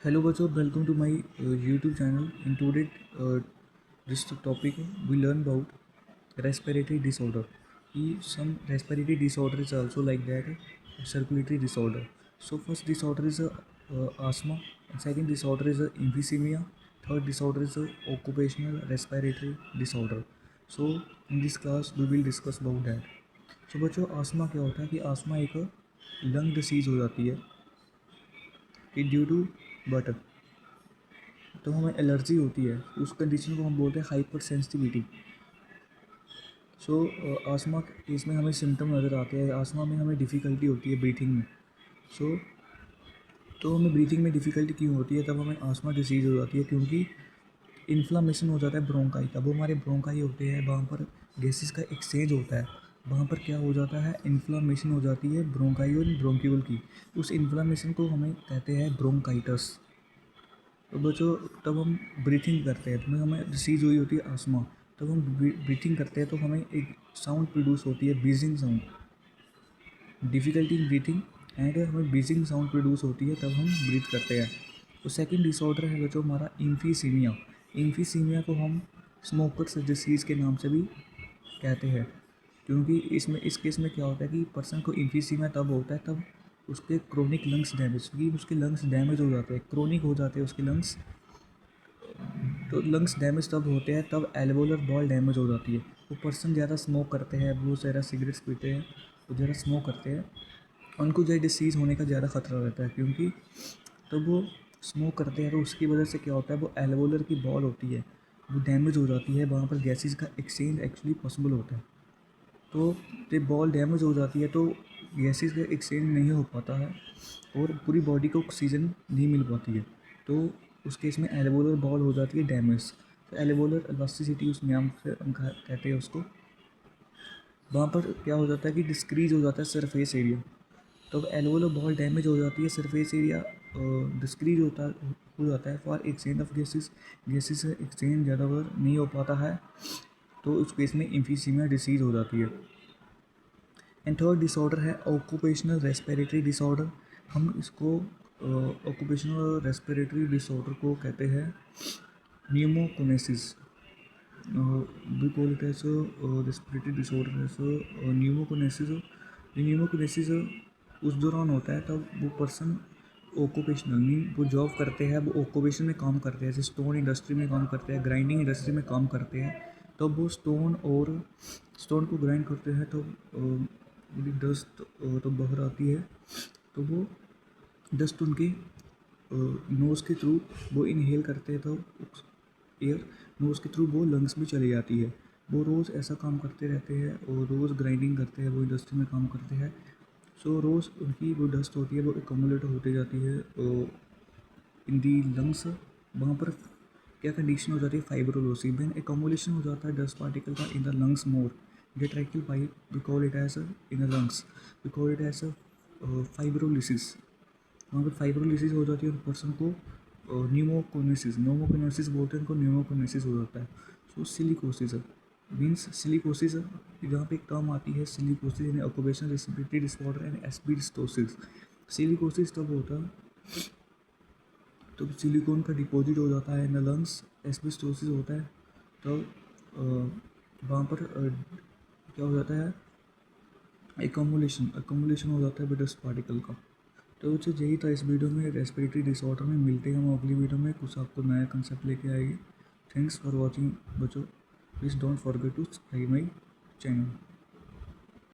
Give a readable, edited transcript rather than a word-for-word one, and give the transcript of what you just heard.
Hello, what's up? Welcome to my YouTube channel. In today, this topic we learn about respiratory disorder. Some respiratory disorder is also like that, circulatory disorder. So first disorder is asthma, and second disorder is emphysema. Third disorder is occupational respiratory disorder. So in this class we will discuss about that. So बच्चों आस्मा क्या होता है कि आस्मा एक lung disease हो जाती है कि ड्यू टू बट तो हमें एलर्जी होती है उस कंडीशन को हम बोलते हैं हाइपर सेंसिटिविटी। सो आस्मा केस में हमें सिम्टम नज़र आते हैं। आस्मा में हमें डिफ़िकल्टी होती है ब्रीथिंग में। तो हमें ब्रीथिंग में डिफ़िकल्टी क्यों होती है, तब हमें आस्मा डिसीज़ हो जाती है क्योंकि इन्फ्लामेशन हो जाता है ब्रोंकाई का। वो हमारे ब्रोंकाई होते हैं, वहाँ पर गैसेस का एक्सचेंज होता है। वहाँ पर क्या हो जाता है, इन्फ्लामेशन हो जाती है ब्रोंकाई और ब्रोंक्यूल की। उस इन्फ्लामेशन को हमें कहते हैं ब्रोंकाइटस। तो बच्चों तब हम ब्रीथिंग करते हैं तो हमें डिसीज़ हुई होती है आस्मा। तब हम ब्रीथिंग करते हैं तो हमें एक साउंड प्रोड्यूस होती है, Beijing sound, difficulty in breathing and हमें बीजिंग साउंड प्रोड्यूस होती है, तब हम ब्रीथ करते हैं। तो सेकंड डिसऑर्डर है बच्चों हमारा इम्फीसीमिया। इम्फीसीमिया को हम स्मोकर्स डिसीज़ के नाम से भी कहते हैं क्योंकि इस केस में क्या होता है कि पर्सन को इम्फीसीमिया तब होता है तब उसके क्रोनिक लंग्स डैमेज, क्योंकि उसके लंग्स डैमेज हो जाते हैं, क्रोनिक हो जाते हैं उसके लंग्स। तो लंग्स डैमेज तब होते हैं तब एल्वोलर बॉल डैमेज हो जाती है। वो पर्सन ज़्यादा स्मोक करते हैं, वो ज़्यादा सिगरेट्स पीते हैं, वो ज़्यादा स्मोक करते हैं, उनको जो डिसीज़ होने का ज़्यादा खतरा रहता है क्योंकि तो वो स्मोक करते हैं। तो उसकी वजह से क्या होता है, वो एल्वोलर की बॉल होती है वो डैमेज हो जाती है, वहाँ पर गैसेस का एक्सचेंज एक्चुअली पॉसिबल होता है। तो जब बॉल डैमेज हो जाती है तो गैसेस का एक्सचेंज नहीं हो पाता है और पूरी बॉडी को ऑक्सीजन नहीं मिल पाती है। तो उस केस में एल्वोलर बॉल हो जाती है डैमेज। तो एल्वोलर इलास्टिसिटी उस नाम से हम कहते हैं उसको। वहाँ पर क्या हो जाता है कि डिस्क्रीज हो जाता है सरफेस एरिया। तो एल्वोलर बॉल डैमेज हो जाती है, सरफेस एरिया डिस्क्रीज हो जाता है for exchange of gases. Gases का एक्सचेंज ज़्यादा बार नहीं हो पाता है, तो उस केस में इम्फीसीमिया डिसीज़ हो जाती है। एंड थर्ड डिसऑर्डर है ऑक्यूपेशनल रेस्पिरेटरी डिसऑर्डर। हम इसको ऑक्यूपेशनल रेस्पिरेटरी डिसऑर्डर को कहते हैं न्यूमोकोनेसिस। we call it as a respiratory disorder as a pneumoconiosis। न्यूमोकोनेसिस उस दौरान होता है तब वो पर्सन ऑक्यूपेशनल मीन वो जॉब करते हैं, वो ऑक्यूपेशन में काम करते हैं, जैसे स्टोन इंडस्ट्री में काम करते हैं, ग्राइंडिंग इंडस्ट्री में काम करते हैं। तब वो स्टोन को ग्राइंड करते हैं तो डस्ट तो बाहर आती है, तो वो डस्ट उनके नोज़ के थ्रू वो इनहेल करते हैं, तो एयर नोज़ के थ्रू वो लंग्स में चली जाती है। वो रोज़ ऐसा काम करते रहते हैं और रोज़ ग्राइंडिंग करते हैं, वो इंडस्ट्री में काम करते हैं। सो रोज़ उनकी वो डस्ट होती है वो एकमुलेट होती जाती है इन दी लंग्स। वहाँ पर क्या कंडीशन हो जाती है, फाइब्रोलोसिस। व्हेन एकमुलेशन हो जाता है डस्ट पार्टिकल का in the lungs more the tracheal pipe, we call it as in the lungs, we call it as fibrolysis. वहाँ पर फाइब्रोलिसिस हो जाती है और पर्सन को न्यूमोकोनेसिस बोलते हैं, उनको न्यूमोकोनेसिस हो जाता है। सो सिलिकोसिस मीन्स सिलिकोसिस जहाँ पे एक टर्म आती है सिलिकोसिस यानी occupational respiratory disorder and asbestosis. Silicosis तब होता है तो सिलिकॉन का डिपॉजिट हो जाता है इन द लंग्स। एस्बेस्टोसिस होता है तब वहाँ पर क्या हो जाता है, एकमुलेशन हो जाता है डस्ट पार्टिकल का। तो बच्चों यही था इस वीडियो में रेस्पिरेटरी डिसऑर्डर में। मिलते हैं हम अगली वीडियो में, कुछ आपको नया कंसेप्ट लेके आएगी। थैंक्स फॉर वॉचिंग बच्चों। Please don't forget to subscribe my channel.